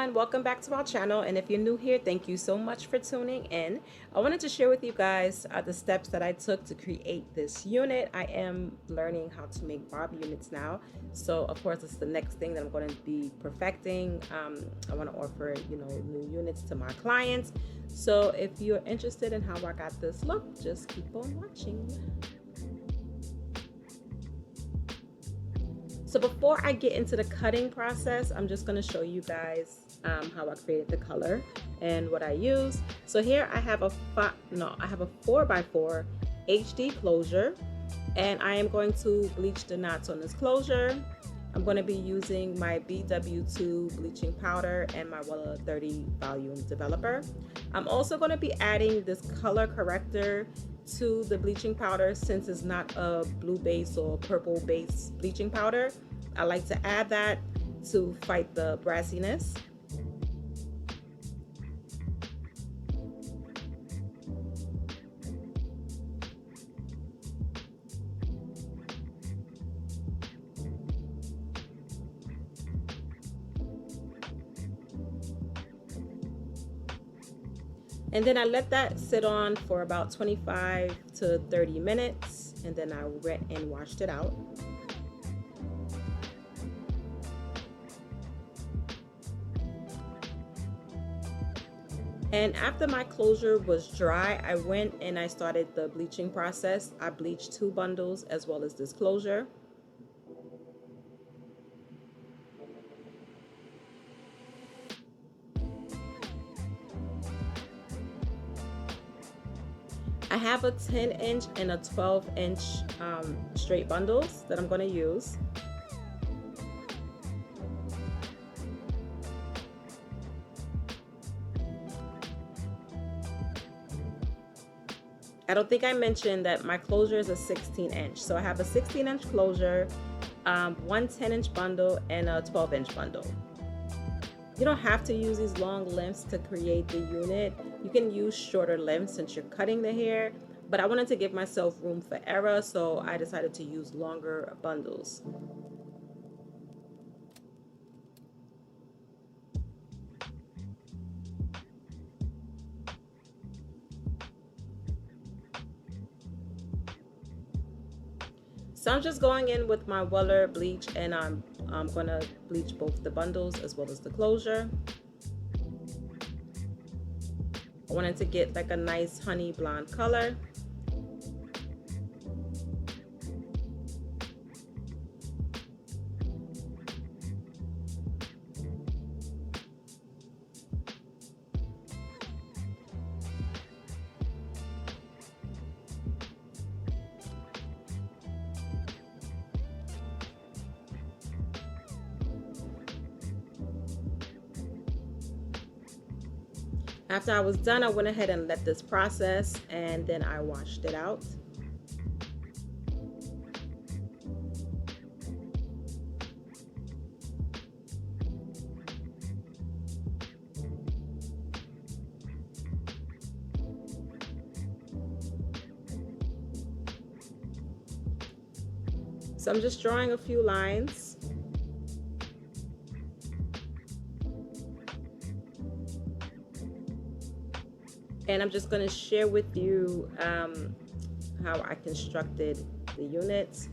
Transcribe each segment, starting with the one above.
everyone, welcome back to our channel, and if you're new here, thank you so much for tuning in. I wanted to share with you guys the steps that I took to create this unit. I am learning how to make bob units now, so of course this is the next thing that I'm going to be perfecting. I want to offer new units to my clients, so if you're interested in how I got this look, just keep on watching. So before I get into the cutting process, I'm just going to show you guys how I created the color and what I use. So here I have a 4x4 HD closure, and I am going to bleach the knots on this closure. I'm going to be using my BW2 bleaching powder and my Wella 30 volume developer. I'm also going to be adding this color corrector to the bleaching powder. Since it's not a blue base or purple base bleaching powder, I like to add that to fight the brassiness. And then I let that sit on for about 25 to 30 minutes, and then I went and washed it out. And after my closure was dry, I went and I started the bleaching process. I bleached 2 bundles as well as this closure. I have a 10-inch and a 12-inch straight bundles that I'm going to use. I don't think I mentioned that my closure is a 16-inch. So I have a 16-inch closure, one 10-inch bundle, and a 12-inch bundle. You don't have to use these long lengths to create the unit. You can use shorter lengths since you're cutting the hair, but I wanted to give myself room for error, so I decided to use longer bundles. So I'm just going in with my Wella bleach, and I'm going to bleach both the bundles as well as the closure. I wanted to get like a nice honey blonde color. After I was done, I went ahead and let this process, and then I washed it out. So I'm just drawing a few lines. And I'm just going to share with you how I constructed the units.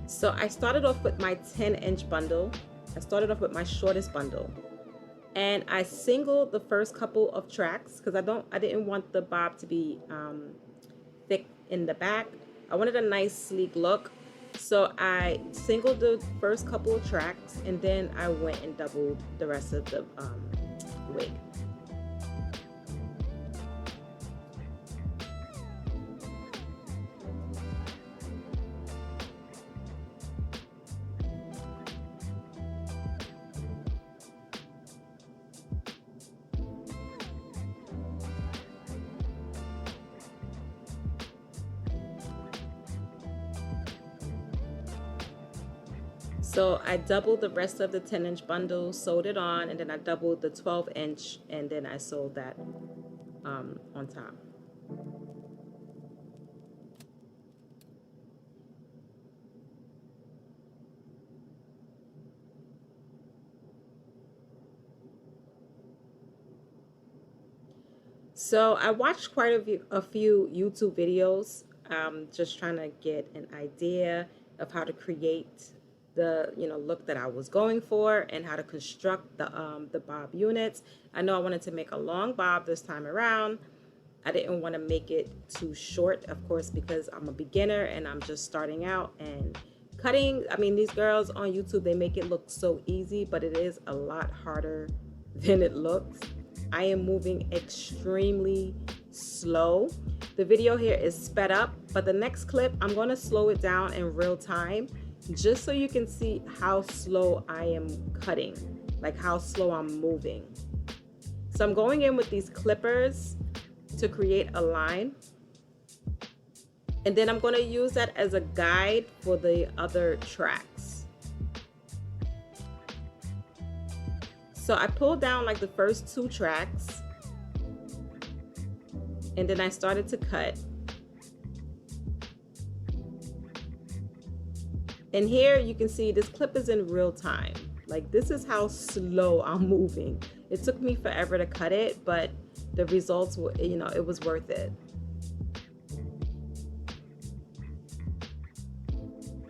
So I started off with my 10-inch bundle. I started off with my shortest bundle. And I singled the first couple of tracks because I didn't want the bob to be thick in the back. I wanted a nice sleek look. So I singled the first couple of tracks, and then I went and doubled the rest of the wig. So I doubled the rest of the 10-inch bundle, sewed it on, and then I doubled the 12-inch, and then I sewed that on top. So I watched quite a few YouTube videos, just trying to get an idea of how to create the look that I was going for and how to construct the bob units. I know I wanted to make a long bob this time around. I didn't want to make it too short, of course, because I'm a beginner and I'm just starting out and cutting. I mean, these girls on YouTube, they make it look so easy, but it is a lot harder than it looks. I am moving extremely slow. The video here is sped up, but the next clip, I'm going to slow it down in real time just so you can see how slow I am cutting, like how slow I'm moving. So I'm going in with these clippers to create a line. And then I'm going to use that as a guide for the other tracks. So I pulled down like the first 2 tracks, and then I started to cut. And here you can see this clip is in real time. Like, this is how slow I'm moving. It took me forever to cut it, but the results were, it was worth it.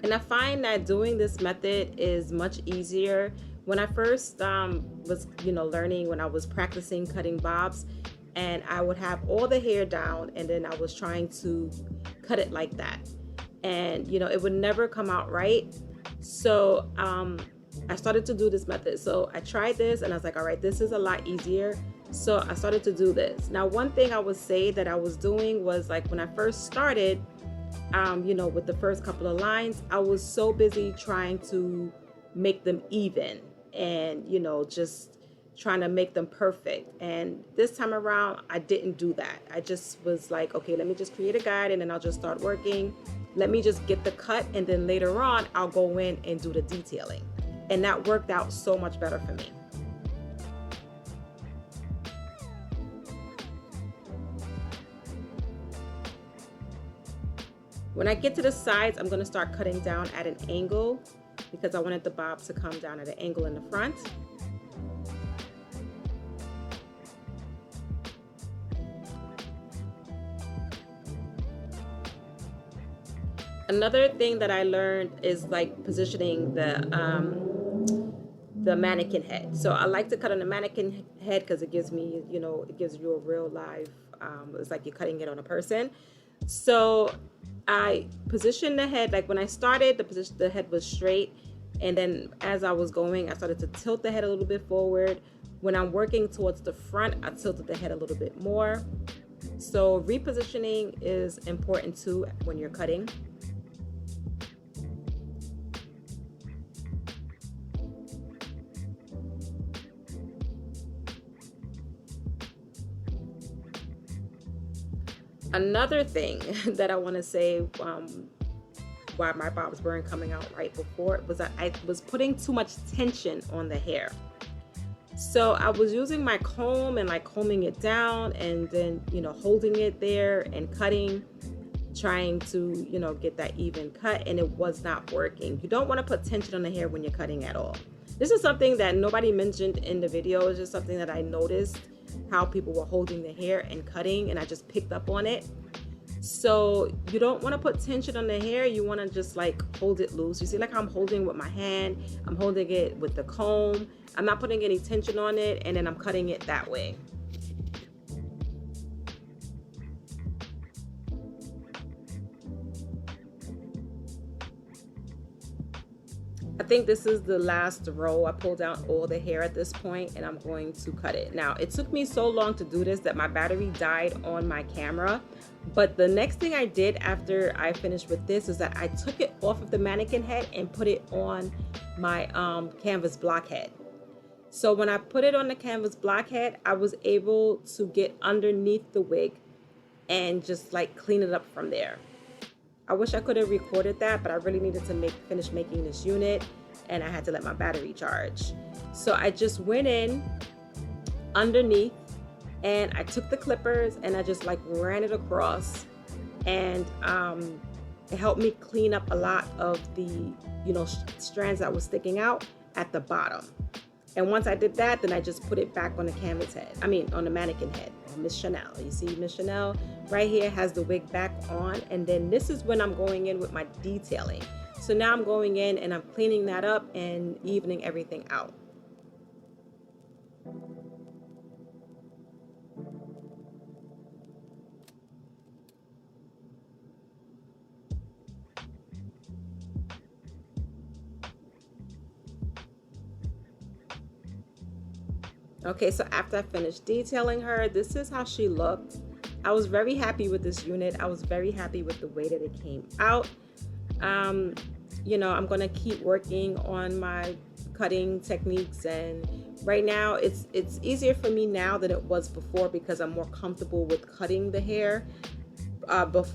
And I find that doing this method is much easier. When I first was, learning, when I was practicing cutting bobs, and I would have all the hair down, and then I was trying to cut it like that. And, it would never come out right. So I started to do this method. So I tried this, and I was like, all right, this is a lot easier. So I started to do this. Now, one thing I would say that I was doing was, like, when I first started, with the first couple of lines, I was so busy trying to make them even and, just trying to make them perfect. And this time around, I didn't do that. I just was like, okay, let me just create a guide and then I'll just start working. Let me just get the cut, and then later on, I'll go in and do the detailing. And that worked out so much better for me. When I get to the sides, I'm going to start cutting down at an angle because I wanted the bob to come down at an angle in the front. Another thing that I learned is like positioning the mannequin head. So I like to cut on the mannequin head because it gives me, it gives you a real live, it's like you're cutting it on a person. So I positioned the head, like when I started, the head was straight. And then as I was going, I started to tilt the head a little bit forward. When I'm working towards the front, I tilted the head a little bit more. So repositioning is important too when you're cutting. Another thing that I want to say why my bobs weren't coming out right before was that I was putting too much tension on the hair. So I was using my comb and like combing it down and then, holding it there and cutting, trying to, get that even cut, and it was not working. You don't want to put tension on the hair when you're cutting at all. This is something that nobody mentioned in the video. It's just something that I noticed, how people were holding the hair and cutting, and I just picked up on it. So you don't want to put tension on the hair. You want to just like hold it loose. You see, like I'm holding with my hand, I'm holding it with the comb. I'm not putting any tension on it, and then I'm cutting it that way. I think this is the last row. I pulled out all the hair at this point, and I'm going to cut it. Now, it took me so long to do this that my battery died on my camera. But the next thing I did after I finished with this is that I took it off of the mannequin head and put it on my canvas block head. So when I put it on the canvas block head, I was able to get underneath the wig and just like clean it up from there. I wish I could have recorded that, but I really needed to finish making this unit, and I had to let my battery charge. So I just went in underneath, and I took the clippers and I just like ran it across, and it helped me clean up a lot of the strands that was sticking out at the bottom. And once I did that, then I just put it back on the canvas head. I mean, on the mannequin head, on Miss Chanel. You see Miss Chanel right here has the wig back on. And then this is when I'm going in with my detailing. So now I'm going in and I'm cleaning that up and evening everything out. Okay, so after I finished detailing her, this is how she looked. I was very happy with this unit. I was very happy with the way that it came out. You know, I'm gonna keep working on my cutting techniques, and right now it's easier for me now than it was before because I'm more comfortable with cutting the hair.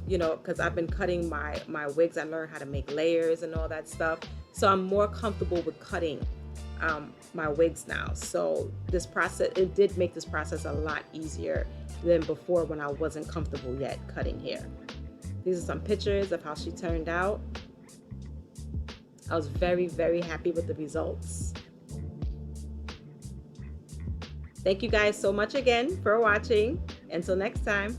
You know, because I've been cutting my wigs. I learned how to make layers and all that stuff, so I'm more comfortable with cutting my wigs now. So this process, it did make this process a lot easier than before when I wasn't comfortable yet cutting hair. These are some pictures of how she turned out. I was very, very happy with the results. Thank you guys so much again for watching. Until next time.